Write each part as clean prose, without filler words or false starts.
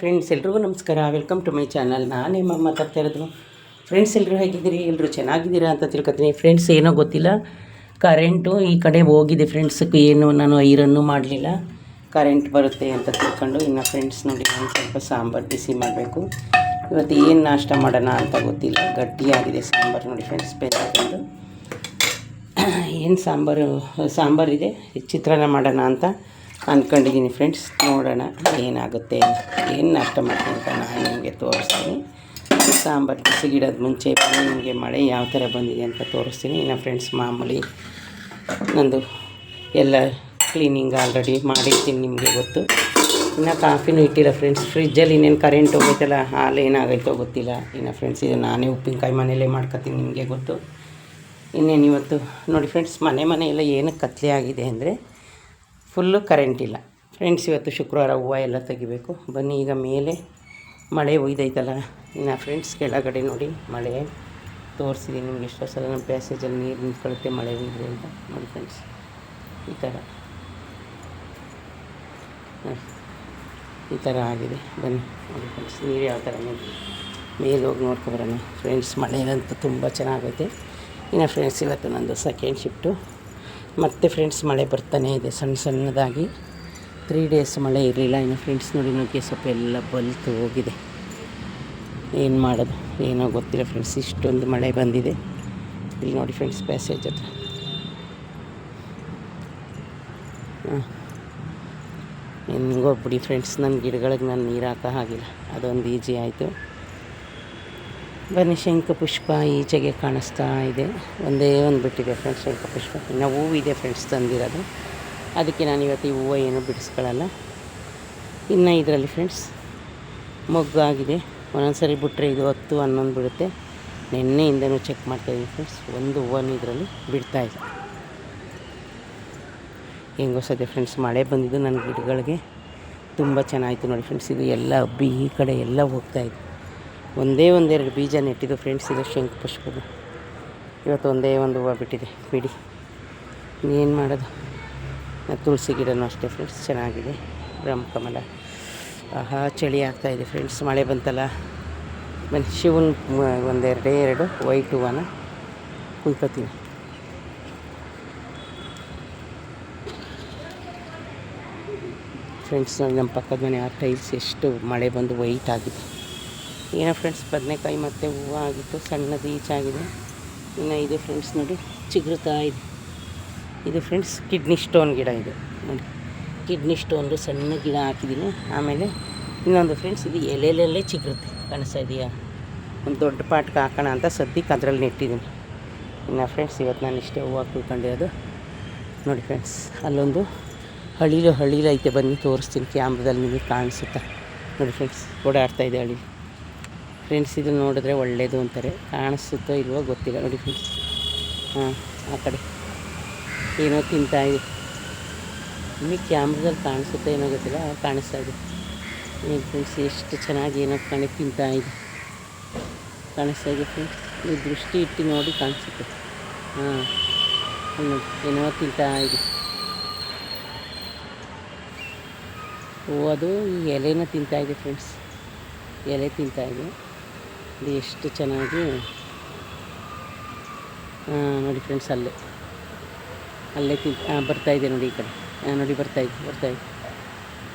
Friends, ಎಲ್ರಿಗೂ ನಮಸ್ಕಾರ. Welcome to my channel. ನಾನೇ ಮಾತಾಡ್ತಾ ಇರೋದು. ಫ್ರೆಂಡ್ಸ್, ಎಲ್ಲರೂ ಹೇಗಿದ್ದೀರಿ? ಎಲ್ಲರೂ ಚೆನ್ನಾಗಿದ್ದೀರಾ ಅಂತ ತಿಳ್ಕೊತೀನಿ. ಫ್ರೆಂಡ್ಸ್, ಏನೋ ಗೊತ್ತಿಲ್ಲ, ಕರೆಂಟು ಈ ಕಡೆ ಹೋಗಿದೆ ಫ್ರೆಂಡ್ಸ್. ಏನು ನಾನು ಐರನ್ನು ಮಾಡಲಿಲ್ಲ, ಕರೆಂಟ್ ಬರುತ್ತೆ ಅಂತ ತಿಳ್ಕೊಂಡು. ಇನ್ನು ಫ್ರೆಂಡ್ಸ್ ನೋಡಿ, ನಾನು ಸ್ವಲ್ಪ ಸಾಂಬಾರು ಬಿಸಿ ಮಾಡಬೇಕು. ಇವತ್ತು ಏನು ನಾಷ್ಟ ಮಾಡೋಣ ಅಂತ ಗೊತ್ತಿಲ್ಲ, ಗಟ್ಟಿಯಾಗಿದೆ ಸಾಂಬಾರು ನೋಡಿ ಫ್ರೆಂಡ್ಸ್. ಬೇರೆ ಏನು ಸಾಂಬಾರಿದೆ, ಚಿತ್ರಾನ್ನ ಮಾಡೋಣ ಅಂತ ಅಂದ್ಕೊಂಡಿದ್ದೀನಿ ಫ್ರೆಂಡ್ಸ್. ನೋಡೋಣ ಏನಾಗುತ್ತೆ, ಏನು ನಾಷ್ಟ ಮಾಡ್ತೀನಿ ಅಂತ ನಾನು ನಿಮಗೆ ತೋರಿಸ್ತೀನಿ. ಸಾಂಬಾರು ಬಿಸಿಗಿಡೋದು ಮುಂಚೆ ನಿಮಗೆ ಮಳೆ ಯಾವ ಥರ ಬಂದಿದೆ ಅಂತ ತೋರಿಸ್ತೀನಿ. ಇನ್ನು ಫ್ರೆಂಡ್ಸ್, ಮಾಮೂಲಿ ನಂದು ಎಲ್ಲ ಕ್ಲೀನಿಂಗ್ ಆಲ್ರೆಡಿ ಮಾಡಿರ್ತೀನಿ, ನಿಮಗೆ ಗೊತ್ತು. ಇನ್ನು ಕಾಫಿನೂ ಇಟ್ಟಿಲ್ಲ ಫ್ರೆಂಡ್ಸ್. ಫ್ರಿಜ್ಜಲ್ಲಿ ಇನ್ನೇನು ಕರೆಂಟ್ ಹೋಗೈತಲ್ಲ, ಹಾಲು ಏನಾಗೈತೋ ಗೊತ್ತಿಲ್ಲ. ಇನ್ನು ಫ್ರೆಂಡ್ಸ್, ಇದು ನಾನೇ ಉಪ್ಪಿನಕಾಯಿ ಮನೆಯಲ್ಲೇ ಮಾಡ್ಕೊತೀನಿ, ನಿಮಗೆ ಗೊತ್ತು. ಇನ್ನೇನು ಇವತ್ತು ನೋಡಿ ಫ್ರೆಂಡ್ಸ್, ಮನೆಯೆಲ್ಲ ಏನಕ್ಕೆ ಕತ್ಲೆ ಆಗಿದೆ ಅಂದರೆ ಫುಲ್ಲು ಕರೆಂಟ್ ಇಲ್ಲ ಫ್ರೆಂಡ್ಸ್. ಇವತ್ತು ಶುಕ್ರವಾರ ಹೂವು ಎಲ್ಲ ತೆಗಿಬೇಕು. ಬನ್ನಿ, ಈಗ ಮೇಲೆ ಮಳೆ ಒಯ್ದೈತಲ್ಲ. ಇನ್ನು ಫ್ರೆಂಡ್ಸ್, ಕೆಳಗಡೆ ನೋಡಿ ಮಳೆ ತೋರಿಸಿದ್ದೀನಿ ನಿಮ್ಗೆ. ಎಷ್ಟೋ ಸಲ ನಮ್ಮ ಪ್ಯಾಸೇಜಲ್ಲಿ ನೀರು ನಿಂತ್ಕೊಳ್ಳುತ್ತೆ ಮಳೆ ಒಯ್ದ್ರೆ ಅಂತ. ನೋಡಿ ಫ್ರೆಂಡ್ಸ್, ಈ ಥರ ಆಗಿದೆ. ಬನ್ನಿ ನೋಡಿ ಫ್ರೆಂಡ್ಸ್, ನೀರು ಯಾವ ಥರ ಮೇಲೆ ಹೋಗಿ ನೋಡ್ಕೊಬರೋಣ ಫ್ರೆಂಡ್ಸ್. ಮಳೆಯಂತೂ ತುಂಬ ಚೆನ್ನಾಗೈತೆ. ಇನ್ನು ಫ್ರೆಂಡ್ಸ್, ಇವತ್ತು ನಂದು ಸೆಕೆಂಡ್ ಶಿಫ್ಟು. ಮತ್ತು ಫ್ರೆಂಡ್ಸ್, ಮಳೆ ಬರ್ತಾನೇ ಇದೆ ಸಣ್ಣದಾಗಿ. 3 ಡೇಸ್ ಮಳೆ ಇರಲಿಲ್ಲ. ಇನ್ನು ಫ್ರೆಂಡ್ಸ್ ನೋಡಿ, ನುಗ್ಗೆ ಸೊಪ್ಪು ಎಲ್ಲ ಬಲ್ತು ಹೋಗಿದೆ. ಏನು ಮಾಡೋದು ಏನೋ ಗೊತ್ತಿಲ್ಲ ಫ್ರೆಂಡ್ಸ್, ಇಷ್ಟೊಂದು ಮಳೆ ಬಂದಿದೆ. ಇಲ್ಲಿ ನೋಡಿ ಫ್ರೆಂಡ್ಸ್, ಪ್ಯಾಸೇಜ್ ಹತ್ರ ಹೆಂಗೋ ಬಿಡಿ ಫ್ರೆಂಡ್ಸ್. ನನ್ನ ಗಿಡಗಳಿಗೆ ನಾನು ನೀರು ಹಾಕೋ ಹಾಗಿಲ್ಲ, ಅದೊಂದು ಈಜಿ ಆಯಿತು. ಬನ್ನಿ, ಶಂಖಪುಷ್ಪ ಈಚೆಗೆ ಕಾಣಿಸ್ತಾ ಇದೆ. ಒಂದೇ ಒಂದು ಬಿಟ್ಟಿದೆ ಫ್ರೆಂಡ್ಸ್ ಶಂಖಪುಷ್ಪ. ಇನ್ನು ಹೂವು ಇದೆ ಫ್ರೆಂಡ್ಸ್ ತಂದಿರೋದು, ಅದಕ್ಕೆ ನಾನು ಇವತ್ತು ಈ ಹೂವು ಏನೂ ಬಿಡಿಸ್ಕೊಳ್ಳಲ್ಲ. ಇನ್ನು ಇದರಲ್ಲಿ ಫ್ರೆಂಡ್ಸ್ ಮೊಗ್ಗಾಗಿದೆ. ಒಂದೊಂದು ಸರಿ ಬಿಟ್ಟರೆ ಇದು 10-11 ಬಿಡುತ್ತೆ. ನಿನ್ನೆಯಿಂದನೂ ಚೆಕ್ ಮಾಡ್ತಾಯಿದ್ದೀನಿ ಫ್ರೆಂಡ್ಸ್, ಒಂದು ಹೂವನ್ನು ಇದರಲ್ಲಿ ಬಿಡ್ತಾಯಿದೆ. ಹೆಂಗೋ ಸದ್ಯ ಫ್ರೆಂಡ್ಸ್, ಮಳೆ ಬಂದಿದ್ದು ನನ್ನ ಗಿಡಗಳಿಗೆ ತುಂಬ ಚೆನ್ನಾಯಿತು ನೋಡಿ ಫ್ರೆಂಡ್ಸ್. ಇದು ಎಲ್ಲ ಹಬ್ಬಿ ಈ ಕಡೆ ಎಲ್ಲ ಹೋಗ್ತಾಯಿದೆ. ಒಂದೆರಡು ಬೀಜ ನೆಟ್ಟಿದ್ದು ಫ್ರೆಂಡ್ಸ್. ಇದು ಶಂಖಪುಷ್ಪದ ಇವತ್ತು ಒಂದೇ ಒಂದು ಹೂವು ಬಿಟ್ಟಿದೆ. ಬಿಡಿ, ಏನು ಮಾಡೋದು. ತುಳಸಿ ಗಿಡನೂ ಅಷ್ಟೇ ಫ್ರೆಂಡ್ಸ್, ಚೆನ್ನಾಗಿದೆ. ಬ್ರಹ್ಮಕಮಲ, ಆಹಾ ಚಳಿ ಆಗ್ತಾಯಿದೆ ಫ್ರೆಂಡ್ಸ್. ಮಳೆ ಬಂತಲ್ಲ. ಬನ್ನಿ, ಶಿವನ ಎರಡು ವೈಟ್ ಹೂವನ ಕುಯ್ಕೋತೀನಿ. ಫ್ರೆಂಡ್ಸ್, ನಮ್ಮ ಪಕ್ಕದ ಮನೆ ಆ ಟೈಲ್ಸ್ ಎಷ್ಟು ಮಳೆ ಬಂದು ವೈಟ್ ಆಗಿದೆ. ಏನೋ ಫ್ರೆಂಡ್ಸ್, ಬದನೆಕಾಯಿ ಮತ್ತು ಹೂವು ಆಗಿತ್ತು, ಸಣ್ಣದು ಈಚಾಗಿದೆ. ಇನ್ನು ಇದು ಫ್ರೆಂಡ್ಸ್ ನೋಡಿ ಚಿಗುರುತ್ತಾ ಇದೆ. ಇದು ಫ್ರೆಂಡ್ಸ್ ಕಿಡ್ನಿ ಸ್ಟೋನ್ ಗಿಡ. ಇದು ನೋಡಿ, ಕಿಡ್ನಿ ಸ್ಟೋನ್ದು ಸಣ್ಣ ಗಿಡ ಹಾಕಿದ್ದೀನಿ. ಆಮೇಲೆ ಇನ್ನೊಂದು ಫ್ರೆಂಡ್ಸ್, ಇದು ಎಲೆಯಲ್ಲೇ ಚಿಗುರುತ್ತೆ, ಕಾಣಿಸ್ತಾ ಇದೆಯಾ? ಒಂದು ದೊಡ್ಡ ಪಾಟ್ಗೆ ಹಾಕೋಣ ಅಂತ ಸದ್ಯಕ್ಕೆ ಅದರಲ್ಲಿ ನೆಟ್ಟಿದ್ದೀನಿ. ಇನ್ನು ಫ್ರೆಂಡ್ಸ್, ಇವತ್ತು ನಾನು ಇಷ್ಟೇ ಹೂವು ಕುಯ್ಕೊಂಡಿರೋದು ನೋಡಿ ಫ್ರೆಂಡ್ಸ್. ಅಲ್ಲೊಂದು ಹಳಿಲು ಐತೆ, ಬನ್ನಿ ತೋರಿಸ್ತೀನಿ. ಕ್ಯಾಮ್ರದಲ್ಲಿ ನಿಮಗೆ ಕಾಣಿಸುತ್ತಾ ನೋಡಿ ಫ್ರೆಂಡ್ಸ್, ಓಡಾಡ್ತಾಯಿದೆ ಹಳಿ ಫ್ರೆಂಡ್ಸ್. ಇದು ನೋಡಿದ್ರೆ ಒಳ್ಳೆಯದು ಅಂತಾರೆ, ಕಾಣಿಸುತ್ತೋ ಇಲ್ವೋ ಗೊತ್ತಿಲ್ಲ ನೋಡಿ ಫ್ರೆಂಡ್ಸ್. ಆ ಕಡೆ ಏನೋ ತಿಂತಾಯಿದೆ. ನಿಮಗೆ ಕ್ಯಾಮ್ರದಲ್ಲಿ ಕಾಣಿಸುತ್ತೋ ಏನೋ ಗೊತ್ತಿಲ್ಲ, ಕಾಣಿಸ್ತಾ ಇದೆ. ಏನು ಫ್ರೆಂಡ್ಸ್, ಎಷ್ಟು ಚೆನ್ನಾಗಿ ಏನೋ ತಿಂತಾಯಿದೆ, ಕಾಣಿಸ್ತಾ ಇದೆ ಫ್ರೆಂಡ್ಸ್. ನೀವು ದೃಷ್ಟಿ ಇಟ್ಟು ನೋಡಿ ಕಾಣಿಸುತ್ತೆ. ಏನೋ ತಿಂತಾಯಿದೆ. ಅದು ಈ ಎಲೆನ ತಿಂತಾಯಿದೆ ಫ್ರೆಂಡ್ಸ್, ಎಲೆ ತಿಂತಾಯಿದೆ. ಅದು ಎಷ್ಟು ಚೆನ್ನಾಗಿ ನೋಡಿ ಫ್ರೆಂಡ್ಸ್, ಅಲ್ಲೇ ಬರ್ತಾಯಿದೆ ನೋಡಿ. ಈ ಕಡೆ ನೋಡಿ, ಬರ್ತಾಯಿದೆ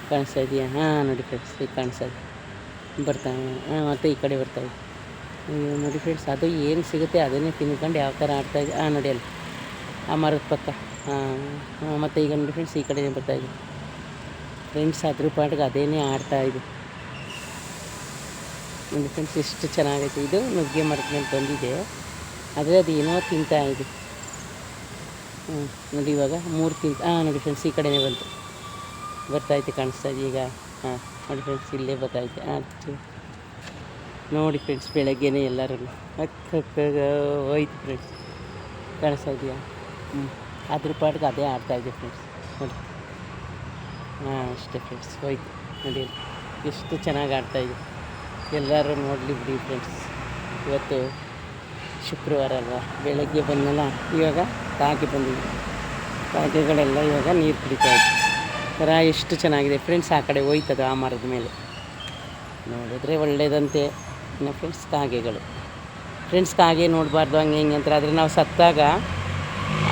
ಕಾಣಿಸ್ತಾ ಇದೆಯಾ? ನೋಡಿ ಫ್ರೆಂಡ್ಸ್, ಈಗ ಕಾಣಿಸ್ತಾ ಇದೆ. ಮತ್ತು ಈ ಕಡೆ ಬರ್ತಾಯಿದೆ ನೋಡಿ ಫ್ರೆಂಡ್ಸ್. ಅದು ಏನು ಸಿಗುತ್ತೆ ಅದನ್ನೇ ತಿನ್ಕೊಂಡು ಯಾವ ಥರ ಆಡ್ತಾಯಿದೆ. ನೋಡಿ ಅಲ್ಲಿ ಆ ಮರದ ಪಕ್ಕ. ಮತ್ತು ಈಗ ನೋಡಿ ಫ್ರೆಂಡ್ಸ್, ಈ ಕಡೆನೇ ಬರ್ತಾಯಿದೆ ಫ್ರೆಂಡ್ಸ್. ಅದ್ರ ಪಾಟಿಗೆ ಅದೇನೇ ಆಡ್ತಾಯಿದೆ ನೋಡಿ ಫ್ರೆಂಡ್ಸ್. ಎಷ್ಟು ಚೆನ್ನಾಗೈತೆ. ಇದು ನುಗ್ಗೆ ಮರದ ಮೇಲೆ ಬಂದಿದೆ, ಆದರೆ ಅದು ಏನೋ ತಿಂತಾಯಿದೆ. ನೋಡಿ, ಇವಾಗ 3 ನೋಡಿ ಫ್ರೆಂಡ್ಸ್, ಈ ಕಡೆನೇ ಬರ್ತಾಯಿದೆ, ಕಾಣಿಸ್ತಾ ಇದೆ ಈಗ. ನೋಡಿ ಫ್ರೆಂಡ್ಸ್, ಇಲ್ಲೇ ಬರ್ತಾಯಿದೆ. ನೋಡಿ ಫ್ರೆಂಡ್ಸ್, ಬೆಳಗ್ಗೆನೇ ಎಲ್ಲರೂ ಹೋಯ್ತು ಫ್ರೆಂಡ್ಸ್, ಕಾಣಿಸ್ತಾ ಇದೆಯಾ? ಅದ್ರ ಪಾಟಿಗೆ ಅದೇ ಆಡ್ತಾಯಿದೆ ಫ್ರೆಂಡ್ಸ್ ನೋಡಿ. ಅಷ್ಟೇ ಫ್ರೆಂಡ್ಸ್, ಹೋಯ್ತು ನೋಡಿ, ಎಷ್ಟು ಚೆನ್ನಾಗಿ ಆಡ್ತಾಯಿದೆ. ಎಲ್ಲರೂ ನೋಡಲಿ ಬಿಡಿ ಫ್ರೆಂಡ್ಸ್. ಇವತ್ತು ಶುಕ್ರವಾರ ಅಲ್ವಾ, ಬೆಳಗ್ಗೆ ಬಂದಲ್ಲ. ಇವಾಗ ಕಾಗೆ ಬಂದಿದೆ, ಕಾಗೆಗಳೆಲ್ಲ ಇವಾಗ ನೀರು ಕುಡಿತಾಯಿದೆ. ಥರ ಎಷ್ಟು ಚೆನ್ನಾಗಿದೆ ಫ್ರೆಂಡ್ಸ್. ಆ ಕಡೆ ಹೋಯ್ತದ ಆ ಮರದ ಮೇಲೆ. ನೋಡಿದ್ರೆ ಒಳ್ಳೆಯದಂತೆ. ಇನ್ನು ಫ್ರೆಂಡ್ಸ್ ಕಾಗೆಗಳು, ಫ್ರೆಂಡ್ಸ್ ಕಾಗೆ ನೋಡಬಾರ್ದು ಹಂಗೆ ಹಿಂಗೆ ಅಂತಾರೆ. ಆದರೆ ನಾವು ಸತ್ತಾಗ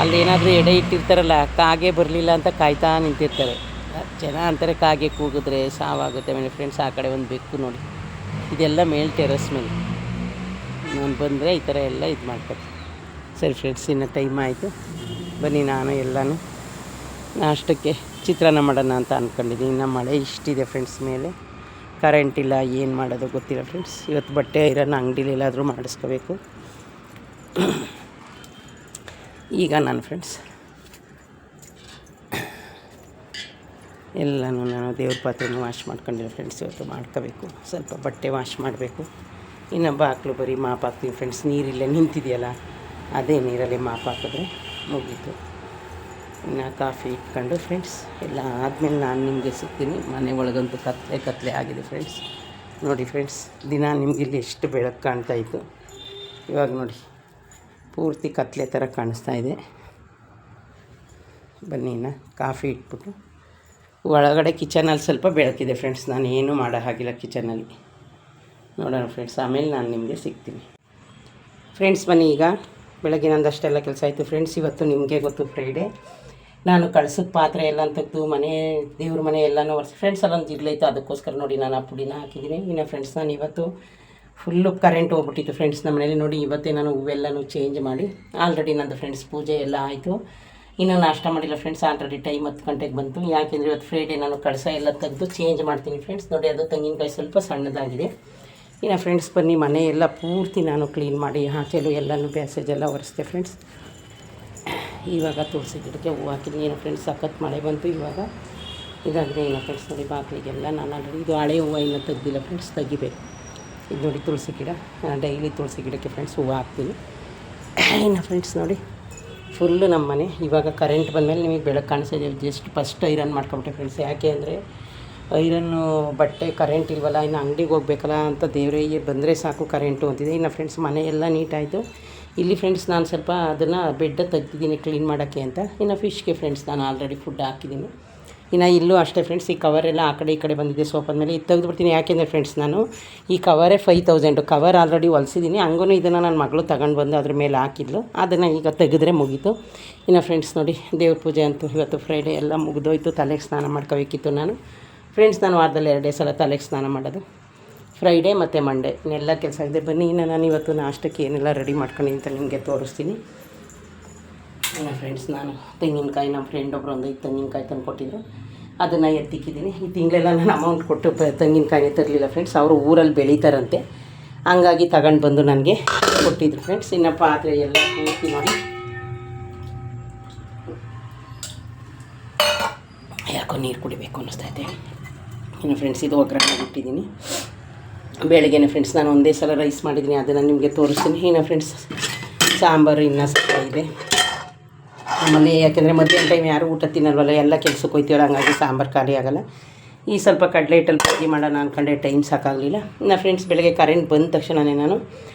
ಅಲ್ಲೇನಾದರೂ ಎಡೆ ಇಟ್ಟಿರ್ತಾರಲ್ಲ, ಕಾಗೆ ಬರಲಿಲ್ಲ ಅಂತ ಕಾಯ್ತಾ ನಿಂತಿರ್ತಾರೆ ಜನ. ಅಂತಾರೆ ಕಾಗೆ ಕೂಗಿದ್ರೆ ಸಾವಾಗುತ್ತೆ. ಆಮೇಲೆ ಫ್ರೆಂಡ್ಸ್ ಆ ಕಡೆ ಒಂದು ಬೆಕ್ಕು ನೋಡಿ, ಇದೆಲ್ಲ ಮೇಲೆ ಟೆರಸ್ ಮೇಲೆ ನಾನು ಬಂದರೆ ಈ ಥರ ಎಲ್ಲ ಇದು ಮಾಡ್ಕೊತೀನಿ. ಸರಿ ಫ್ರೆಂಡ್ಸ್, ಇನ್ನು ಟೈಮ್ ಆಯಿತು, ಬನ್ನಿ ನಾನು ಎಲ್ಲನೂ ನಾಷ್ಟಕ್ಕೆ ಚಿತ್ರಾನ್ನ ಮಾಡೋಣ ಅಂತ ಅಂದ್ಕೊಂಡಿದ್ದೀನಿ. ಇನ್ನು ಮಳೆ ಇಷ್ಟಿದೆ ಫ್ರೆಂಡ್ಸ್, ಮೇಲೆ ಕರೆಂಟ್ ಇಲ್ಲ, ಏನು ಮಾಡೋದು ಗೊತ್ತಿಲ್ಲ ಫ್ರೆಂಡ್ಸ್. ಇವತ್ತು ಬಟ್ಟೆ ಐರನ್ ಅಂಗಡಿಲಿ ಎಲ್ಲಾದರೂ ಮಾಡಿಸ್ಕೋಬೇಕು. ಈಗ ನಾನು ಫ್ರೆಂಡ್ಸ್ ಎಲ್ಲನೂ ನಾನು ದೇವ್ರ ಪಾತ್ರೆನೂ ವಾಶ್ ಮಾಡ್ಕೊಂಡಿಲ್ಲ ಫ್ರೆಂಡ್ಸ್. ಇವತ್ತು ಮಾಡ್ಕೋಬೇಕು, ಸ್ವಲ್ಪ ಬಟ್ಟೆ ವಾಶ್ ಮಾಡಬೇಕು. ಇನ್ನು ಬಾಗಿಲು ಬರೀ ಮಾಪ್ ಹಾಕ್ತೀನಿ ಫ್ರೆಂಡ್ಸ್. ನೀರಿಲ್ಲೇ ನಿಂತಿದೆಯಲ್ಲ, ಅದೇ ನೀರಲ್ಲಿ ಮಾಪ್ ಹಾಕಿದ್ರೆ ಮುಗೀತು. ಇನ್ನು ಕಾಫಿ ಇಟ್ಕೊಂಡು ಫ್ರೆಂಡ್ಸ್ ಎಲ್ಲ ಆದಮೇಲೆ ನಾನು ನಿಮಗೆ ಸಿಗ್ತೀನಿ. ಮನೆ ಒಳಗಂತೂ ಕತ್ಲೆ ಆಗಿದೆ ಫ್ರೆಂಡ್ಸ್. ನೋಡಿ ಫ್ರೆಂಡ್ಸ್, ದಿನ ನಿಮಗಿಲ್ಲಿ ಎಷ್ಟು ಬೆಳಕು ಕಾಣ್ತಾಯಿತ್ತು, ಇವಾಗ ನೋಡಿ ಪೂರ್ತಿ ಕತ್ಲೆ ಥರ ಕಾಣಿಸ್ತಾ ಇದೆ. ಬನ್ನಿ ಇನ್ನು ಕಾಫಿ ಇಟ್ಬಿಟ್ಟು ಒಳಗಡೆ ಕಿಚನಲ್ಲಿ ಸ್ವಲ್ಪ ಬೆಳಕಿದೆ ಫ್ರೆಂಡ್ಸ್. ನಾನು ಏನೂ ಮಾಡೋ ಹಾಗಿಲ್ಲ ಕಿಚನಲ್ಲಿ, ನೋಡೋಣ ಫ್ರೆಂಡ್ಸ್. ಆಮೇಲೆ ನಾನು ನಿಮಗೆ ಸಿಗ್ತೀನಿ ಫ್ರೆಂಡ್ಸ್. ಬನ್ನಿ, ಈಗ ಬೆಳಗ್ಗೆ ನಂದಷ್ಟೆಲ್ಲ ಕೆಲಸ ಆಯಿತು ಫ್ರೆಂಡ್ಸ್. ಇವತ್ತು ನಿಮಗೆ ಗೊತ್ತು ಫ್ರೈಡೇ. ನಾನು ಕಳ್ಸೋದು ಪಾತ್ರೆ ಎಲ್ಲ ತೆಗೆದು ಮನೆ ದೇವ್ರ ಮನೆ ಎಲ್ಲನೂ ಒರೆಸಿ ಫ್ರೆಂಡ್ಸ್. ಅಲ್ಲೊಂದು ಜಿಡ್ಲೈತು, ಅದಕ್ಕೋಸ್ಕರ ನೋಡಿ ನಾನು ಆ ಪುಡಿನ ಹಾಕಿದ್ದೀನಿ. ಇನ್ನು ಫ್ರೆಂಡ್ಸ್ ನಾನು ಇವತ್ತು ಫುಲ್ಲು ಕರೆಂಟ್ ಹೋಗ್ಬಿಟ್ಟಿತ್ತು ಫ್ರೆಂಡ್ಸ್ ನಮ್ಮ ಮನೇಲಿ. ನೋಡಿ ಇವತ್ತೇ ನಾನು ಹೂವೆಲ್ಲನೂ ಚೇಂಜ್ ಮಾಡಿ ಆಲ್ರೆಡಿ ನಂದು ಫ್ರೆಂಡ್ಸ್ ಪೂಜೆ ಎಲ್ಲ ಆಯಿತು. ಇನ್ನೂ ನಾಷ್ಟ ಮಾಡಿಲ್ಲ ಫ್ರೆಂಡ್ಸ್. ಆಲ್ರೆಡಿ ಟೈಮ್ 10 ಗಂಟೆಗೆ ಬಂತು. ಯಾಕೆಂದರೆ ಇವತ್ತು ಫ್ರೈಡೇ ನಾನು ಕಳಸ ಎಲ್ಲ ತೆಗೆದು ಚೇಂಜ್ ಮಾಡ್ತೀನಿ ಫ್ರೆಂಡ್ಸ್. ನೋಡಿ ಅದು ತೆಂಗಿನಕಾಯಿ ಸ್ವಲ್ಪ ಸಣ್ಣದಾಗಿದೆ. ಇನ್ನು ಫ್ರೆಂಡ್ಸ್ ಬನ್ನಿ, ಮನೆ ಎಲ್ಲ ಪೂರ್ತಿ ನಾನು ಕ್ಲೀನ್ ಮಾಡಿ ಹಾಕೆಲು ಎಲ್ಲನೂ ಬ್ಯಾಸೇಜೆಲ್ಲ ಒರೆಸ್ದೆ ಫ್ರೆಂಡ್ಸ್. ಇವಾಗ ತುಳಸಿ ಗಿಡಕ್ಕೆ ಹೂವು ಹಾಕಿದ್ದೀನಿ. ಏನು ಫ್ರೆಂಡ್ಸ್, ಸಖತ್ ಮಳೆ ಬಂತು ಇವಾಗ. ಇದಾದರೆ ಏನು ಫ್ರೆಂಡ್ಸ್ ನೋಡಿ, ಬಾಗಿಲಿಗೆಲ್ಲ ನಾನು ಆಲ್ರೆಡಿ ಇದು ಹಳೆ ಹೂವು ಇನ್ನೂ ತೆಗ್ದಿಲ್ಲ ಫ್ರೆಂಡ್ಸ್, ತೆಗಿಬೇಕು. ಇದು ನೋಡಿ ತುಳಸಿ ಗಿಡ, ಡೈಲಿ ತುಳಸಿ ಗಿಡಕ್ಕೆ ಫ್ರೆಂಡ್ಸ್ ಹೂವು ಹಾಕ್ತೀನಿ. ಇನ್ನು ಫ್ರೆಂಡ್ಸ್ ನೋಡಿ ಫುಲ್ಲು ನಮ್ಮ ಮನೆ. ಇವಾಗ ಕರೆಂಟ್ ಬಂದಮೇಲೆ ನಿಮಗೆ ಬೆಳಕು ಕಾಣಿಸ್ತಿದೆ. ಜಸ್ಟ್ ಫಸ್ಟ್ ಐರನ್ ಮಾಡ್ಕೊಬಿಟ್ಟೆ ಫ್ರೆಂಡ್ಸ್. ಯಾಕೆ ಅಂದರೆ ಐರನ್ನು ಬಟ್ಟೆ ಕರೆಂಟ್ ಇಲ್ವಲ್ಲ, ಇನ್ನು ಅಂಗಡಿಗೆ ಹೋಗ್ಬೇಕಲ್ಲ ಅಂತ ದೇವರೇ ಬಂದರೆ ಸಾಕು ಕರೆಂಟು ಅಂತಿದೆ. ಇನ್ನು ಫ್ರೆಂಡ್ಸ್ ಮನೆ ಎಲ್ಲ ನೀಟಾಯಿತು. ಇಲ್ಲಿ ಫ್ರೆಂಡ್ಸ್ ನಾನು ಸ್ವಲ್ಪ ಅದನ್ನು ಬೆಡ್ಡ ತೆಗ್ದಿದ್ದೀನಿ ಕ್ಲೀನ್ ಮಾಡೋಕ್ಕೆ ಅಂತ. ಇನ್ನು ಫಿಶ್ಗೆ ಫ್ರೆಂಡ್ಸ್ ನಾನು ಆಲ್ರೆಡಿ ಫುಡ್ ಹಾಕಿದ್ದೀನಿ. ಇನ್ನು ಇಲ್ಲೂ ಅಷ್ಟೇ ಫ್ರೆಂಡ್ಸ್, ಈ ಕವರೆಲ್ಲ ಆ ಕಡೆ ಈ ಕಡೆ ಬಂದಿದೆ ಸೋಫಾದ ಮೇಲೆ. ಇದು ತೆಗೆದುಬಿಡ್ತೀನಿ. ಯಾಕೆಂದರೆ ಫ್ರೆಂಡ್ಸ್ ನಾನು ಈ ಕವರೇ 5000 ಕವರ್ ಆಲ್ರೆಡಿ ಹೊಲಿಸಿದ್ದೀನಿ. ಹಂಗೂ ಇದನ್ನು ನನ್ನ ಮಗಳು ತಗೊಂಡು ಬಂದು ಅದ್ರ ಮೇಲೆ ಹಾಕಿದ್ಲು. ಅದನ್ನು ಈಗ ತೆಗೆದ್ರೆ ಮುಗೀತು. ಇನ್ನು ಫ್ರೆಂಡ್ಸ್ ನೋಡಿ ದೇವ್ರ ಪೂಜೆ ಅಂತೂ ಇವತ್ತು ಫ್ರೈಡೇ ಎಲ್ಲ ಮುಗಿದೋಯ್ತು. ತಲೆಗೆ ಸ್ನಾನ ಮಾಡ್ಕೋಬೇಕಿತ್ತು ನಾನು ಫ್ರೆಂಡ್ಸ್. ನಾನು ವಾರದಲ್ಲಿ 2 ಸಲ ತಲೆಗೆ ಸ್ನಾನ ಮಾಡೋದು, ಫ್ರೈಡೇ ಮತ್ತು ಮಂಡೇ. ಇನ್ನೆಲ್ಲ ಕೆಲಸ ಇದೆ. ಬನ್ನಿ, ಇನ್ನು ನಾನು ಇವತ್ತು ನಾಷ್ಟಕ್ಕೆ ಏನೆಲ್ಲ ರೆಡಿ ಮಾಡ್ಕೊಂಡಿದ್ದೀನಿ ಅಂತ ನಿಮಗೆ ತೋರಿಸ್ತೀನಿ. ಇನ್ನು ಫ್ರೆಂಡ್ಸ್ ನಾನು ತೆಂಗಿನಕಾಯಿ, ನಮ್ಮ ಫ್ರೆಂಡ್ ಒಬ್ಬರು ಒಂದು 5 ತೆಂಗಿನಕಾಯಿ ತಂದು ಕೊಟ್ಟಿದ್ರು, ಅದನ್ನು ಎತ್ತಿಕ್ಕಿದ್ದೀನಿ. ಈ ತಿಂಗಳೆಲ್ಲ ನಾನು ಅಮೌಂಟ್ ಕೊಟ್ಟು ತೆಂಗಿನಕಾಯಿ ತರಲಿಲ್ಲ ಫ್ರೆಂಡ್ಸ್. ಅವರು ಊರಲ್ಲಿ ಬೆಳೀತಾರಂತೆ, ಹಂಗಾಗಿ ತಗೊಂಡು ಬಂದು ನನಗೆ ಕೊಟ್ಟಿದ್ರು ಫ್ರೆಂಡ್ಸ್. ಇನ್ನು ಪಾತ್ರೆ ಎಲ್ಲ ಪೂರ್ತಿ ಮಾಡಿ ಯಾಕೋ ನೀರು ಕುಡಿಬೇಕು ಅನ್ನಿಸ್ತೈತೆ. ಇನ್ನು ಫ್ರೆಂಡ್ಸ್ ಇದು ಒಗ್ಗರಣೆ ಬಿಟ್ಟಿದ್ದೀನಿ. ಬೆಳಗ್ಗೆನೇ ಫ್ರೆಂಡ್ಸ್ ನಾನು ಒಂದೇ ಸಲ ರೈಸ್ ಮಾಡಿದ್ದೀನಿ, ಅದನ್ನು ನಿಮಗೆ ತೋರಿಸ್ತೀನಿ. ಇನ್ನು ಫ್ರೆಂಡ್ಸ್ ಸಾಂಬಾರು ಇನ್ನೂ ಸ್ವಲ್ಪ ಇದೆ. ಆಮೇಲೆ ಯಾಕೆಂದರೆ ಮಧ್ಯಾಹ್ನ ಟೈಮ್ ಯಾರು ಊಟ ತಿನ್ನಲ್ವಲ್ಲ, ಎಲ್ಲ ಕೆಲ್ಸಕ್ಕೆ ಹೋಗ್ತೀವಲ್ಲ, ಹಂಗಾಗಿ ಸಾಂಬಾರು ಖಾಲಿ ಆಗೋಲ್ಲ. ಈ ಸ್ವಲ್ಪ ಕಡಲೆ ಹಿಟ್ಟಲ್ಲಿ ಪೂಜೆ ಮಾಡೋಣ ಅಂದ್ಕೊಂಡೆ, ಟೈಮ್ ಸಾಕಾಗಲಿಲ್ಲ. ಇನ್ನು ಫ್ರೆಂಡ್ಸ್ ಬೆಳಗ್ಗೆ ಕರೆಂಟ್ ಬಂದ ತಕ್ಷಣವೇ ನಾನು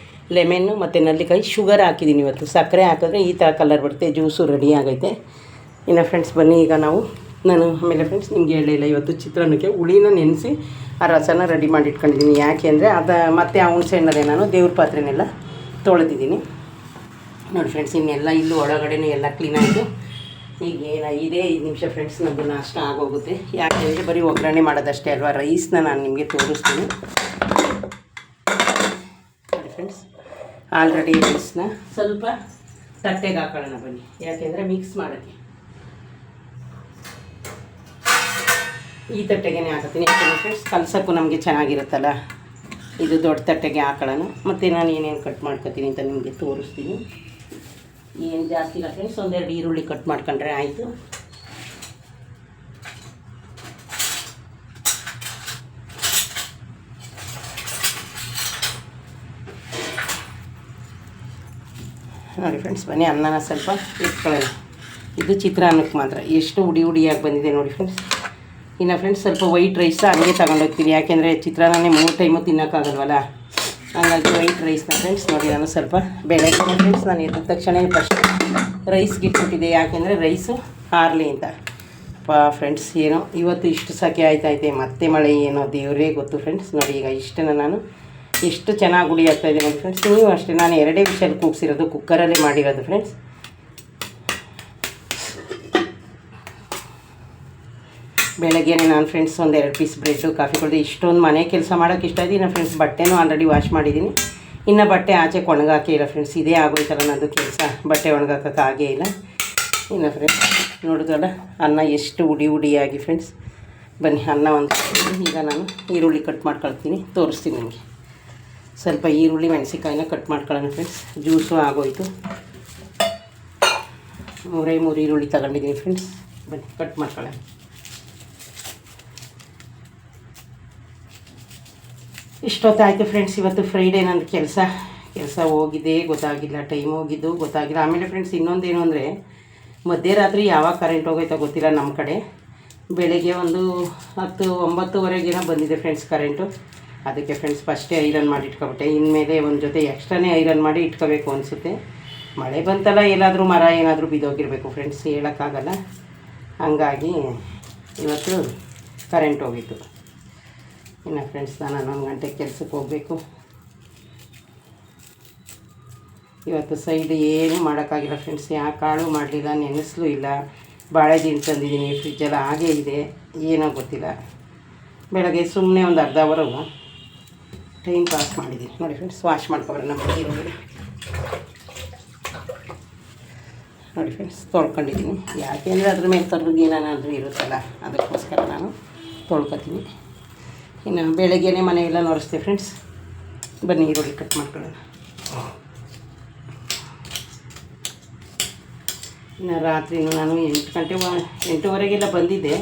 ಲೆಮೆನ್ನು ಮತ್ತು ನಲ್ಲಿಕಾಯಿ ಶುಗರ್ ಹಾಕಿದ್ದೀನಿ. ಇವತ್ತು ಸಕ್ಕರೆ ಹಾಕಿದ್ರೆ ಈ ಥರ ಕಲರ್ ಬರುತ್ತೆ, ಜ್ಯೂಸು ರೆಡಿ ಆಗೈತೆ. ಇನ್ನು ಫ್ರೆಂಡ್ಸ್ ಬನ್ನಿ, ಈಗ ನಾನು ಆಮೇಲೆ ಫ್ರೆಂಡ್ಸ್ ನಿಮಗೆ ಹೇಳಿಲ್ಲ, ಇವತ್ತು ಚಿತ್ರಾನ್ನಕ್ಕೆ ಹುಳಿನ ನೆನೆಸಿ ಆ ರಸನ ರೆಡಿ ಮಾಡಿ ಇಟ್ಕೊಂಡಿದ್ದೀನಿ. ಯಾಕೆ ಅಂದರೆ ಮತ್ತು ಆ ಹುಣಸೆಹಣ್ಣಲ್ಲೇ ನಾನು ದೇವ್ರ ಪಾತ್ರೆನೆಲ್ಲ ತೊಳೆದಿದ್ದೀನಿ. ನೋಡಿ ಫ್ರೆಂಡ್ಸ್, ಇನ್ನೆಲ್ಲ ಇಲ್ಲೂ ಒಳಗಡೆನೂ ಎಲ್ಲ ಕ್ಲೀನ್ ಆಯಿತು. ಈಗ ಇದೇ 5 ನಿಮಿಷ ಫ್ರೆಂಡ್ಸ್ ನಮ್ಮದು ನಾಷ್ಟ ಆಗೋಗುತ್ತೆ. ಯಾಕೆಂದರೆ ಬರೀ ಒಗ್ಗರಣೆ ಮಾಡೋದಷ್ಟೇ ಅಲ್ವಾ. ರೈಸ್ನ ನಾನು ನಿಮಗೆ ತೋರಿಸ್ತೀನಿ. ನೋಡಿ ಫ್ರೆಂಡ್ಸ್, ಆಲ್ರೆಡಿ ರೈಸ್ನ ಸ್ವಲ್ಪ ತಟ್ಟೆಗೆ ಹಾಕೊಳ್ಳೋಣ ಬನ್ನಿ, ಯಾಕೆಂದರೆ ಮಿಕ್ಸ್ ಮಾಡೋಕ್ಕೆ ಈ ತಟ್ಟೆಗೆ ಹಾಕತ್ತೀನಿ. ಯಾಕೆಂದರೆ ಫ್ರೆಂಡ್ಸ್ ಕಲ್ಸೋಕ್ಕೂ ನಮಗೆ ಚೆನ್ನಾಗಿರುತ್ತಲ್ಲ. ಇದು ದೊಡ್ಡ ತಟ್ಟೆಗೆ ಹಾಕೊಳ್ಳೋಣ. ಮತ್ತು ನಾನು ಏನೇನು ಕಟ್ ಮಾಡ್ಕೊತೀನಿ ಅಂತ ನಿಮಗೆ ತೋರಿಸ್ತೀನಿ. ಏನು ಜಾಸ್ತಿ ಇಲ್ಲ ಫ್ರೆಂಡ್ಸ್, 1-2 ಈರುಳ್ಳಿ ಕಟ್ ಮಾಡ್ಕೊಂಡ್ರೆ ಆಯಿತು. ನೋಡಿ ಫ್ರೆಂಡ್ಸ್ ಬನ್ನಿ, ಅನ್ನನ ಸ್ವಲ್ಪ ಇಟ್ಕೊಳ್ಳೋಣ. ಇದು ಚಿತ್ರಾನ್ನಕ್ಕೆ ಮಾತ್ರ ಎಷ್ಟು ಹುಡಿಯಾಗಿ ಬಂದಿದೆ ನೋಡಿ ಫ್ರೆಂಡ್ಸ್. ಇನ್ನು ಫ್ರೆಂಡ್ಸ್ ಸ್ವಲ್ಪ ವೈಟ್ ರೈಸ್ ಹಂಗೆ ತಗೊಂಡೋಗ್ತೀನಿ, ಯಾಕೆಂದರೆ ಚಿತ್ರಾನ್ನನೇ 3 ಟೈಮು ತಿನ್ನೋಕ್ಕಾಗಲ್ವಲ್ಲ, ಹಾಗಾಗಿ ವೈಟ್ ರೈಸ್ನ ಫ್ರೆಂಡ್ಸ್ ನೋಡಿ ನಾನು ಸ್ವಲ್ಪ ಬೆಳಗ್ಗೆ ಫ್ರೆಂಡ್ಸ್ ನಾನು ಎದ್ದ ತಕ್ಷಣ ಫಸ್ಟ್ ರೈಸ್ಗೆ ಇಟ್ಬಿಟ್ಟಿದ್ದೆ, ಯಾಕೆಂದರೆ ರೈಸು ಹಾರಲಿ ಅಂತ. ಫ್ರೆಂಡ್ಸ್ ಏನೋ ಇವತ್ತು ಇಷ್ಟು ಸಖೆ ಆಯ್ತೈತೆ ಮತ್ತೆ ಮಳೆ ಏನೋ ದೇವರೇ ಗೊತ್ತು ಫ್ರೆಂಡ್ಸ್. ನೋಡಿ ಈಗ ಇಷ್ಟನ್ನು ನಾನು ಎಷ್ಟು ಚೆನ್ನಾಗಿ ಹುಳಿ ಆಗ್ತಾಯಿದೆ ನೋಡಿ ಫ್ರೆಂಡ್ಸ್. ನೀವು ಅಷ್ಟೇ, ನಾನು 2 ವಿಷಲ್ ಕೂಗಿಸಿರೋದು, ಕುಕ್ಕರಲ್ಲೇ ಮಾಡಿರೋದು ಫ್ರೆಂಡ್ಸ್. ಬೆಳಗ್ಗೆನೇ ನಾನು ಫ್ರೆಂಡ್ಸ್ 1-2 ಪೀಸ್ ಬ್ರೆಡ್ಡು ಕಾಫಿ ಕುಡಿದು ಇಷ್ಟೊಂದು ಮನೆ ಕೆಲಸ ಮಾಡೋಕ್ಕೆ ಇಷ್ಟ ಇದ್ದೀನಿ ಫ್ರೆಂಡ್ಸ್. ಬಟ್ಟೆನೂ ಆಲ್ರೆಡಿ ವಾಶ್ ಮಾಡಿದ್ದೀನಿ, ಇನ್ನು ಬಟ್ಟೆ ಆಚೆ ಒಣಗಾಕೇ ಇಲ್ಲ ಫ್ರೆಂಡ್ಸ್. ಇದೇ ಆಗೋಯ್ತಲ್ಲ ನಂದು ಕೆಲಸ, ಬಟ್ಟೆ ಒಣಗಾಕೋಕ್ಕೆ ಆಗೇ ಇಲ್ಲ ಇನ್ನು ಫ್ರೆಂಡ್ಸ್. ನೋಡಿದ್ರಲ್ಲ ಅನ್ನ ಎಷ್ಟು ಹುಡಿಯಾಗಿ ಫ್ರೆಂಡ್ಸ್. ಬನ್ನಿ ಅನ್ನ ಒಂದು ಈಗ ನಾನು ಈರುಳ್ಳಿ ಕಟ್ ಮಾಡ್ಕೊಳ್ತೀನಿ, ತೋರಿಸ್ತೀನಿ ನಿಮಗೆ. ಸ್ವಲ್ಪ ಈರುಳ್ಳಿ ಮೆಣಸಿನ್ಕಾಯಿನ ಕಟ್ ಮಾಡ್ಕೊಳ್ಳೋಣ ಫ್ರೆಂಡ್ಸ್. ಜ್ಯೂಸು ಆಗೋಯ್ತು. 3 ಈರುಳ್ಳಿ ತಗೊಂಡಿದ್ದೀನಿ ಫ್ರೆಂಡ್ಸ್. ಬನ್ನಿ ಕಟ್ ಮಾಡ್ಕೊಳ್ಳೋಣ. ಇಷ್ಟೊತ್ತಾಯಿತು ಫ್ರೆಂಡ್ಸ್. ಇವತ್ತು ಫ್ರೈಡೇ ನಂದು ಕೆಲಸ ಹೋಗಿದೆ ಗೊತ್ತಾಗಿಲ್ಲ, ಟೈಮ್ ಹೋಗಿದ್ದು ಗೊತ್ತಾಗಿಲ್ಲ. ಆಮೇಲೆ ಫ್ರೆಂಡ್ಸ್ ಇನ್ನೊಂದೇನು ಅಂದರೆ ಮಧ್ಯರಾತ್ರಿ ಯಾವಾಗ ಕರೆಂಟ್ ಹೋಗೋಯ್ತೋ ಗೊತ್ತಿಲ್ಲ ನಮ್ಮ ಕಡೆ. ಬೆಳಗ್ಗೆ ಒಂದು 10-9ವರೆಗೇನೋ ಬಂದಿದೆ ಫ್ರೆಂಡ್ಸ್ ಕರೆಂಟು. ಅದಕ್ಕೆ ಫ್ರೆಂಡ್ಸ್ ಫಸ್ಟೇ ಐರನ್ ಮಾಡಿ ಇಟ್ಕೊಬಿಟ್ಟೆ. ಇನ್ಮೇಲೆ ಒಂದು ಜೊತೆ ಎಕ್ಸ್ಟ್ರಾನೇ ಐರನ್ ಮಾಡಿ ಇಟ್ಕೋಬೇಕು ಅನಿಸುತ್ತೆ. ಮಳೆ ಬಂತಲ್ಲ, ಎಲ್ಲಾದರೂ ಮರ ಏನಾದರೂ ಬಿದ್ದೋಗಿರಬೇಕು ಫ್ರೆಂಡ್ಸ್, ಹೇಳೋಕ್ಕಾಗಲ್ಲ. ಹಾಗಾಗಿ ಇವತ್ತು ಕರೆಂಟ್ ಹೋಗಿತ್ತು. ಇನ್ನು ಫ್ರೆಂಡ್ಸ್ ನಾನು 11 ಗಂಟೆಗೆ ಕೆಲಸಕ್ಕೆ ಹೋಗಬೇಕು. ಇವತ್ತು ಸೈಡ್ ಏನೂ ಮಾಡೋಕ್ಕಾಗಿಲ್ಲ ಫ್ರೆಂಡ್ಸ್. ಯಾವ ಕಾಳು ಮಾಡಲಿಲ್ಲ, ನೆನೆಸಲೂ ಇಲ್ಲ. ಬಾಳೆದಿಂಡು ತಂದಿದ್ದೀನಿ, ಫ್ರಿಜ್ಜೆಲ್ಲ ಹಾಗೇ ಇದೆ, ಏನೋ ಗೊತ್ತಿಲ್ಲ. ಬೆಳಗ್ಗೆ ಸುಮ್ಮನೆ ಒಂದು ಅರ್ಧ ಅವರ್ ಟೈಮ್ ಪಾಸ್ ಮಾಡಿದ್ದೀನಿ. ನೋಡಿ ಫ್ರೆಂಡ್ಸ್, ವಾಶ್ ಮಾಡ್ಕೊಬಾರ ನಮ್ಮ ಈರುಳ್ಳಿ. ನೋಡಿ ಫ್ರೆಂಡ್ಸ್ ತೊಳ್ಕೊಂಡಿದ್ದೀನಿ. ಯಾಕೆಂದರೆ ಅದ್ರ ಮೇಲೆ ತರದ್ದು ಏನಾದರೂ ಇರುತ್ತಲ್ಲ, ಅದಕ್ಕೋಸ್ಕರ ನಾನು ತೊಳ್ಕೊತೀನಿ. ಇನ್ನು ಬೆಳಗ್ಗೆನೇ ಮನೆಯೆಲ್ಲ ನೋಡಿಸ್ತೀವಿ ಫ್ರೆಂಡ್ಸ್. ಬನ್ನಿ ಈರುಳ್ಳಿ ಕಟ್ ಮಾಡ್ಕೊಳ್ಳೋಣ. ಇನ್ನು ರಾತ್ರಿನೂ ನಾನು 8-8:30 ಬಂದಿದ್ದೆ.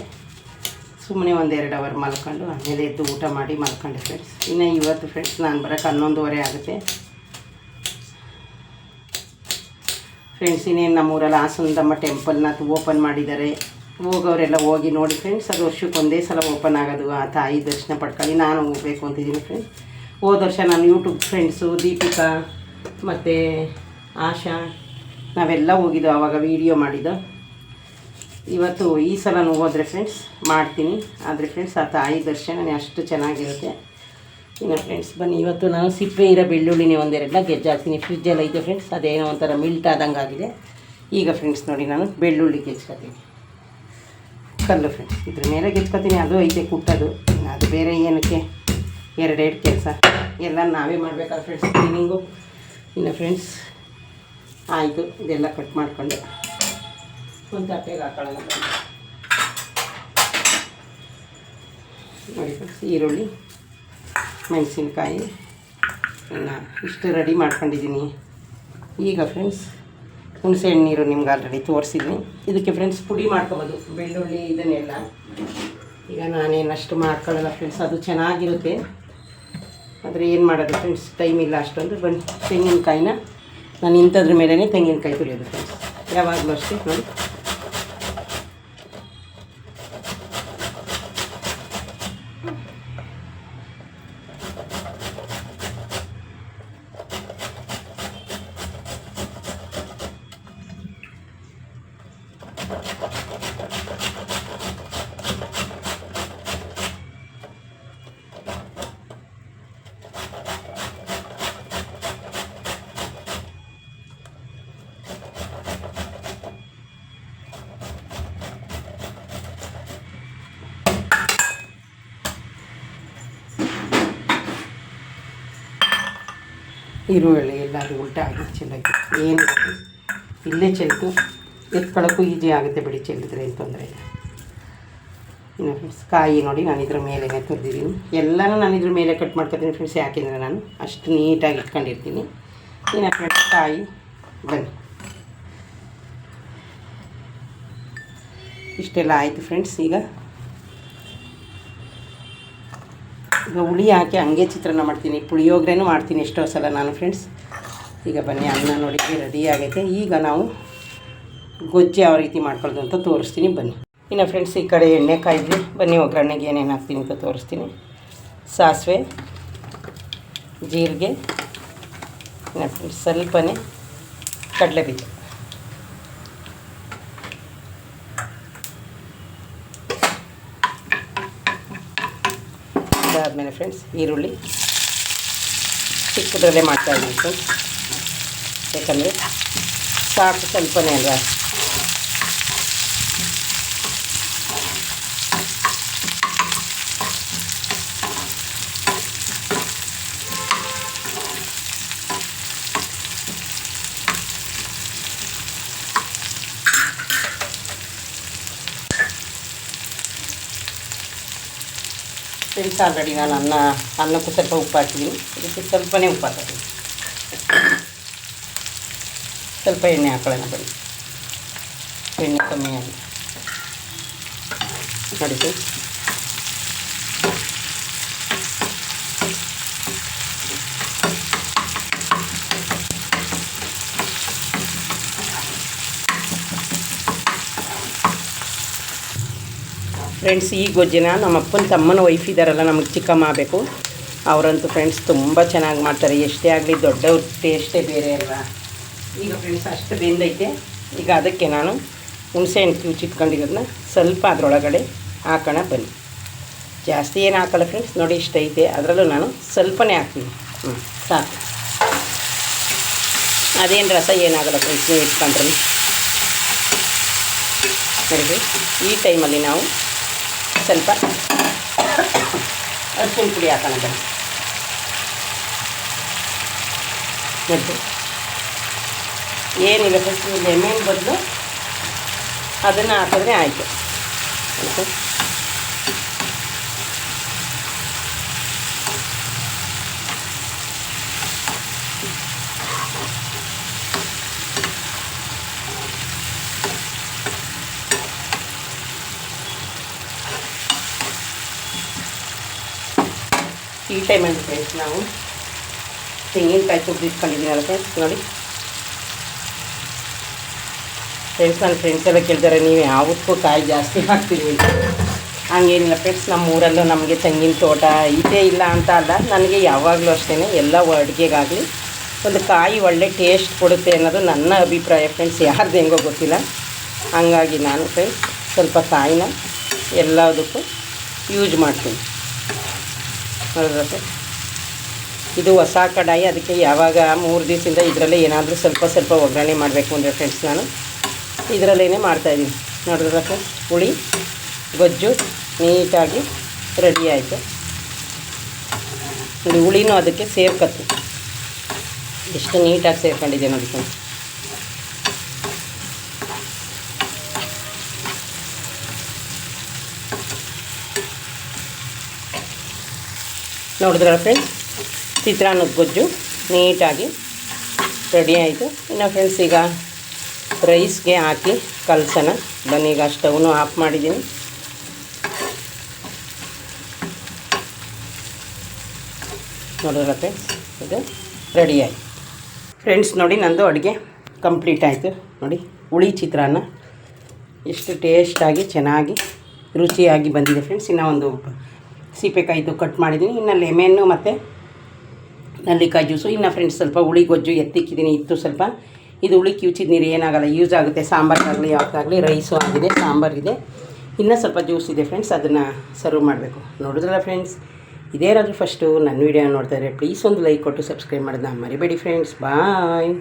ಸುಮ್ಮನೆ 1-2 ಅವರ್ ಮಲ್ಕೊಂಡು ಆಮೇಲೆ ಎದ್ದು ಊಟ ಮಾಡಿ ಮಲ್ಕೊಂಡೆ ಫ್ರೆಂಡ್ಸ್. ಇನ್ನು ಇವತ್ತು ಫ್ರೆಂಡ್ಸ್ ನಾನು ಬರೋಕ್ಕೆ 11:30 ಆಗುತ್ತೆ ಫ್ರೆಂಡ್ಸ್. ಇನ್ನೇನು ನಮ್ಮೂರಲ್ಲಿ ಹಾಸನದಮ್ಮ ಟೆಂಪಲ್ನ ಓಪನ್ ಮಾಡಿದ್ದಾರೆ. ಹೋಗೋರೆಲ್ಲ ಹೋಗಿ ನೋಡಿ ಫ್ರೆಂಡ್ಸ್. ಅದು ವರ್ಷಕ್ಕೊಂದೇ ಸಲ ಓಪನ್ ಆಗೋದು. ಆ ತಾಯಿ ದರ್ಶನ ಪಡ್ಕೊಳ್ಳಿ. ನಾನು ಹೋಗಬೇಕು ಅಂತಿದ್ದೀನಿ ಫ್ರೆಂಡ್ಸ್. ಹೋದ ವರ್ಷ ನಾನು ಯೂಟ್ಯೂಬ್ ಫ್ರೆಂಡ್ಸು ದೀಪಿಕಾ ಮತ್ತು ಆಶಾ ನಾವೆಲ್ಲ ಹೋಗಿದ್ದು, ಆವಾಗ ವೀಡಿಯೋ ಮಾಡಿದ್ದು. ಇವತ್ತು ಈ ಸಲ ಹೋದರೆ ಫ್ರೆಂಡ್ಸ್ ಮಾಡ್ತೀನಿ. ಆದರೆ ಫ್ರೆಂಡ್ಸ್ ಆ ತಾಯಿ ದರ್ಶನ ಅಷ್ಟು ಚೆನ್ನಾಗಿರುತ್ತೆ. ಇನ್ನು ಫ್ರೆಂಡ್ಸ್ ಬನ್ನಿ, ಇವತ್ತು ನಾನು ಸಿಪ್ಪೆ ಇರೋ ಬೆಳ್ಳುಳ್ಳಿನೇ 1-2 ಗೆಜ್ಜೆ ಹಾಕ್ತೀನಿ. ಫ್ರಿಜ್ಜಲ್ಲಿ ಐತೆ ಫ್ರೆಂಡ್ಸ್, ಅದೇನೋ ಒಂಥರ ಮಿಲ್ಟ್ ಆದಂಗೆ ಆಗಿದೆ. ಈಗ ಫ್ರೆಂಡ್ಸ್ ನೋಡಿ ನಾನು ಬೆಳ್ಳುಳ್ಳಿ ಗೆಜ್ಕೊತೀನಿ. ಕಲ್ಲು ಫ್ರೆಂಡ್ಸ್ ಇದ್ರ ಮೇಲೆ ಗೆಜ್ಕೊತೀನಿ. ಅದು ಐತೆ ಕುಟ್ಟೋದು, ಅದು ಬೇರೆ ಏನಕ್ಕೆ 2 ಕೆಲಸ ಎಲ್ಲ ನಾವೇ ಮಾಡಬೇಕಲ್ಲ ಫ್ರೆಂಡ್ಸ್, ಕ್ಲೀನಿಂಗು. ಇನ್ನು ಫ್ರೆಂಡ್ಸ್ ಆಯಿತು, ಇದೆಲ್ಲ ಕಟ್ ಮಾಡಿಕೊಂಡು ಒಂದು ತಟ್ಟೆಗೆ ಹಾಕೊಳ್ಳೋಣ. ನೋಡಿ ಫ್ರೆಂಡ್ಸ್, ಈರುಳ್ಳಿ ಮೆಣಸಿನ್ಕಾಯಿ ಇನ್ನು ಇಷ್ಟು ರೆಡಿ ಮಾಡ್ಕೊಂಡಿದ್ದೀನಿ. ಈಗ ಫ್ರೆಂಡ್ಸ್ ಹುಣಸೆಹಣ್ಣು ನೀರು ನಿಮ್ಗೆ ಆಲ್ರೆಡಿ ತೋರಿಸಿದ್ದೀನಿ. ಇದಕ್ಕೆ ಫ್ರೆಂಡ್ಸ್ ಪುಡಿ ಮಾಡ್ಕೊಬೋದು, ಬೆಳ್ಳುಳ್ಳಿ ಇದನ್ನೆಲ್ಲ. ಈಗ ನಾನೇನಷ್ಟು ಮಾಡ್ಕೊಳ್ಳಲ್ಲ ಫ್ರೆಂಡ್ಸ್, ಅದು ಚೆನ್ನಾಗಿರುತ್ತೆ. ಆದರೆ ಏನು ಮಾಡೋದು ಫ್ರೆಂಡ್ಸ್, ಟೈಮ್ ಇಲ್ಲ ಅಷ್ಟೊಂದು. ಬನ್ನಿ ತೆಂಗಿನಕಾಯಿನ ನಾನು ಇಂಥದ್ರ ಮೇಲೇ ತೆಂಗಿನಕಾಯಿ ತುರಿಯೋದು ಫ್ರೆಂಡ್ಸ್, ಯಾವಾಗಲೂ ಅಷ್ಟೇ. ನೋಡಿ ಈರುಳ್ಳಿ ಎಲ್ಲರೂ ಉಲ್ಟಾ ಆಗಿ ಚೆಲ್ಲಕ್ಕೆ ಏನು ಇಲ್ಲೇ ಚೆಲ್ತು, ಎತ್ಕೊಳ್ಳೋಕ್ಕೂ ಈಜಿ ಆಗುತ್ತೆ ಬಿಡಿ, ಚೆಲ್ಲಿದ್ರೆ ಏನು ತೊಂದರೆ ಇಲ್ಲ. ಇನ್ನು ಫ್ರೆಂಡ್ಸ್ ಕಾಯಿ ನೋಡಿ ನಾನು ಇದ್ರ ಮೇಲೆ ತುರಿದಿದ್ದೀನಿ. ಎಲ್ಲನೂ ನಾನು ಇದ್ರ ಮೇಲೆ ಕಟ್ ಮಾಡ್ಕೊತೀನಿ ಫ್ರೆಂಡ್ಸ್, ಯಾಕೆಂದರೆ ನಾನು ಅಷ್ಟು ನೀಟಾಗಿ ಇಟ್ಕೊಂಡಿರ್ತೀನಿ. ಇನ್ನು ಫ್ರೆಂಡ್ಸ್ ಕಾಯಿ ಬನ್ನಿ ಇಷ್ಟೆಲ್ಲ ಆಯಿತು ಫ್ರೆಂಡ್ಸ್. ಈಗ ಹುಳಿ ಹಾಕಿ ಹಂಗೆ ಚಿತ್ರಾನ್ನ ಮಾಡ್ತೀನಿ, ಪುಳಿಯೋಗರೆನೂ ಮಾಡ್ತೀನಿ ಎಷ್ಟೋ ಸಲ ನಾನು ಫ್ರೆಂಡ್ಸ್. ಈಗ ಬನ್ನಿ ಅನ್ನ ನೋಡಿ ರೆಡಿ ಆಗೈತೆ. ಈಗ ನಾವು ಗೊಜ್ಜು ಯಾವ ರೀತಿ ಮಾಡ್ಕೊಳ್ಳೋದು ಅಂತ ತೋರಿಸ್ತೀನಿ ಬನ್ನಿ. ಇನ್ನು ಫ್ರೆಂಡ್ಸ್ ಈ ಕಡೆ ಎಣ್ಣೆ ಕಾಯಿದ್ವಿ, ಬನ್ನಿ ಒಗ್ಗರಣೆಗೆ ಏನೇನು ಹಾಕ್ತೀನಿ ಅಂತ ತೋರಿಸ್ತೀನಿ. ಸಾಸಿವೆ, ಜೀರಿಗೆ, ಇನ್ನು ಫ್ರೆಂಡ್ಸ್ ಸ್ವಲ್ಪನೇ ಕಡಲೆಬೀಜ, ಆದಮೇಲೆ ಫ್ರೆಂಡ್ಸ್ ಈರುಳ್ಳಿ ಚಿಕ್ಕದ್ರಲ್ಲೇ ಮಾಡ್ತಾಯಿದ್ದೀನಿ ಫ್ರೆಂಡ್ಸ್, ಯಾಕಂದರೆ ಸಾಕು ಸ್ವಲ್ಪನೇ ಅಲ್ವಾ. ಫ್ರೆಂಡ್ಸ್ ಆಲ್ರೆಡಿ ನಾನು ಅನ್ನಕ್ಕೂ ಸ್ವಲ್ಪ ಉಪ್ಪು ಹಾಕಿದ್ದೀನಿ, ಇದಕ್ಕೆ ಸ್ವಲ್ಪನೇ ಉಪ್ಪು ಹಾಕಿದ್ದೀನಿ. ಸ್ವಲ್ಪ ಎಣ್ಣೆ ಹಾಕೊಳ್ಳೋಣ ಬನ್ನಿ, ಎಣ್ಣೆ ಕಮ್ಮಿ ಆಗಿ ನೋಡಿ ಫ್ರೆಂಡ್ಸ್. ಫ್ರೆಂಡ್ಸ್ ಈ ಗೊಜ್ಜಿನ ನಮ್ಮ ಅಪ್ಪನ ತಮ್ಮನ ವೈಫ್ ಇದ್ದಾರಲ್ಲ, ನಮಗೆ ಚಿಕ್ಕಮ್ಮ ಆಗಬೇಕು, ಅವರಂತೂ ಫ್ರೆಂಡ್ಸ್ ತುಂಬ ಚೆನ್ನಾಗಿ ಮಾಡ್ತಾರೆ. ಎಷ್ಟೇ ಆಗಲಿ ದೊಡ್ಡವ್ರ ಟೇಸ್ಟೇ ಬೇರೆ ಅಲ್ವಾ. ಈಗ ಫ್ರೆಂಡ್ಸ್ ಅಷ್ಟು ಬೆಂದೈತೆ. ಈಗ ಅದಕ್ಕೆ ನಾನು ಹುಣಸೆಹಣ್ಣು ಕಿವುಚಿಟ್ಕೊಂಡಿರೋದನ್ನ ಸ್ವಲ್ಪ ಅದರೊಳಗಡೆ ಹಾಕೋಣ ಬನ್ನಿ. ಜಾಸ್ತಿ ಏನು ಹಾಕಲ್ಲ ಫ್ರೆಂಡ್ಸ್, ನೋಡಿ ಇಷ್ಟ ಐತೆ, ಅದರಲ್ಲೂ ನಾನು ಸ್ವಲ್ಪನೇ ಹಾಕ್ತೀನಿ. ಸಾಕು, ಅದೇನು ರಸ ಏನಾಗಲ್ಲ ಫ್ರೆಂಡ್ಸ್, ನೀವು ಇಟ್ಕೊಂಡ್ರೆ. ನೋಡಿ ಈ ಟೈಮಲ್ಲಿ ನಾವು ಸ್ವಲ್ಪ ಅರಿಶಿನ ಪುಡಿ ಹಾಕೋಣ ಬನ್ನಿ. ನೋಡಿ ಏನಿಲ್ಲ ಫ್ರೆಂಡ್ಸ್, ಲೆಮನ್ ಬದಲು ಅದನ್ನು ಹಾಕಿದ್ರೆ ಆಯಿತು. ಈ ಟೈಮಲ್ಲಿ ಫ್ರೆಂಡ್ಸ್ ನಾವು ತೆಂಗಿನಕಾಯಿ ತುರಿದು ಇಟ್ಕೊಂಡಿದ್ದೀನಲ್ಲ ಫ್ರೆಂಡ್ಸ್. ನೋಡಿ ಫ್ರೆಂಡ್ಸ್, ನನ್ನ ಫ್ರೆಂಡ್ಸ್ ಎಲ್ಲ ಕೇಳ್ತಾರೆ ನೀವು ಯಾವತ್ತೂ ಕಾಯಿ ಜಾಸ್ತಿ ಹಾಕ್ತೀವಿ ಅಂತ. ಹಂಗೇನಿಲ್ಲ ಫ್ರೆಂಡ್ಸ್, ನಮ್ಮ ಊರಲ್ಲೂ ನಮಗೆ ತೆಂಗಿನ ತೋಟ ಇದೇ ಇಲ್ಲ ಅಂತ ಅಲ್ಲ, ನನಗೆ ಯಾವಾಗಲೂ ಅಷ್ಟೇ ಎಲ್ಲ ಅಡುಗೆಗಾಗಲಿ ಒಂದು ಕಾಯಿ ಒಳ್ಳೆ ಟೇಸ್ಟ್ ಕೊಡುತ್ತೆ ಅನ್ನೋದು ನನ್ನ ಅಭಿಪ್ರಾಯ ಫ್ರೆಂಡ್ಸ್. ಯಾರ್ದು ಹೆಂಗೋ ಗೊತ್ತಿಲ್ಲ, ಹಂಗಾಗಿ ನಾನು ಫ್ರೆಂಡ್ಸ್ ಸ್ವಲ್ಪ ಕಾಯಿನ ಎಲ್ಲದಕ್ಕೂ ಯೂಸ್ ಮಾಡ್ತೀನಿ. ನೋಡಿದ್ರೆ ಇದು ಹೊಸ ಕಡಾಯಿ, ಅದಕ್ಕೆ ಯಾವಾಗ 3 ದಿವಸದಿಂದ ಇದರಲ್ಲೇ ಏನಾದರೂ ಸ್ವಲ್ಪ ಒಗ್ಗರಣೆ ಮಾಡಬೇಕು ಅಂದರೆ ಫ್ರೆಂಡ್ಸ್ ನಾನು ಇದರಲ್ಲೇ ಮಾಡ್ತಾಯಿದ್ದೀನಿ. ನೋಡಿದ್ರೆ ಫ್ರೆಂಡ್ಸ್ ಹುಳಿ ಗೊಜ್ಜು ನೀಟಾಗಿ ರೆಡಿ ಆಯಿತು. ನೋಡಿ ಹುಳಿನೂ ಅದಕ್ಕೆ ಸೇರ್ಕತ್ತು, ಎಷ್ಟು ನೀಟಾಗಿ ಸೇರ್ಕೊಂಡಿದೆ ನೋಡಿ ಫ್ರೆಂಡ್ಸ್. ನೋಡಿದ್ರಲ್ಲ ಫ್ರೆಂಡ್ಸ್, ಚಿತ್ರಾನ್ನದ ಗೊಜ್ಜು ನೀಟಾಗಿ ರೆಡಿ ಆಯಿತು. ಇನ್ನು ಫ್ರೆಂಡ್ಸ್ ಈಗ ರೈಸ್ಗೆ ಹಾಕಿ ಕಲಸೋಣ ಬನ್ನಿ. ಈಗ ಸ್ಟವ್ನು ಆಫ್ ಮಾಡಿದ್ದೀನಿ. ನೋಡಿದ್ರ ಫ್ರೆಂಡ್ಸ್ ಇದು ರೆಡಿ ಆಯಿತು. ಫ್ರೆಂಡ್ಸ್ ನೋಡಿ ನಂದು ಅಡುಗೆ ಕಂಪ್ಲೀಟ್ ಆಯಿತು. ನೋಡಿ ಹುಳಿ ಚಿತ್ರಾನ್ನ ಎಷ್ಟು ಟೇಸ್ಟಾಗಿ ಚೆನ್ನಾಗಿ ರುಚಿಯಾಗಿ ಬಂದಿದೆ ಫ್ರೆಂಡ್ಸ್. ಇನ್ನು ಒಂದು ಸೀಬೆಕಾಯಿದು ಕಟ್ ಮಾಡಿದ್ದೀನಿ, ಇನ್ನು ಲೆಮೆನ್ನು ಮತ್ತು ನಲ್ಲಿಕಾಯಿ ಜ್ಯೂಸು. ಇನ್ನು ಫ್ರೆಂಡ್ಸ್ ಸ್ವಲ್ಪ ಹುಳಿ ಗೊಜ್ಜು ಎತ್ತಿಕ್ಕಿದ್ದೀನಿ, ಇತ್ತು ಸ್ವಲ್ಪ. ಇದು ಹುಳಿ ಕಿವುಚಿದ ನೀರು ಏನಾಗಲ್ಲ, ಯೂಸ್ ಆಗುತ್ತೆ ಸಾಂಬಾರಿಗಾಗಲಿ ಯಾವುದಾಗಲಿ. ರೈಸು ಆಗಿದೆ, ಸಾಂಬಾರಿದೆ, ಇನ್ನೂ ಸ್ವಲ್ಪ ಜ್ಯೂಸ್ ಇದೆ ಫ್ರೆಂಡ್ಸ್, ಅದನ್ನು ಸರ್ವ್ ಮಾಡಬೇಕು. ನೋಡಿದ್ರಲ್ಲ ಫ್ರೆಂಡ್ಸ್, ಇದೇ ರಾದ್ರೂ ಫಸ್ಟು ನನ್ನ ವೀಡಿಯೋ ನೋಡ್ತಾಯಿದ್ರೆ ಪ್ಲೀಸ್ ಒಂದು ಲೈಕ್ ಕೊಟ್ಟು ಸಬ್ಸ್ಕ್ರೈಬ್ ಮಾಡೋದನ್ನ ಮರಿಬೇಡಿ ಫ್ರೆಂಡ್ಸ್. ಬಾಯ್.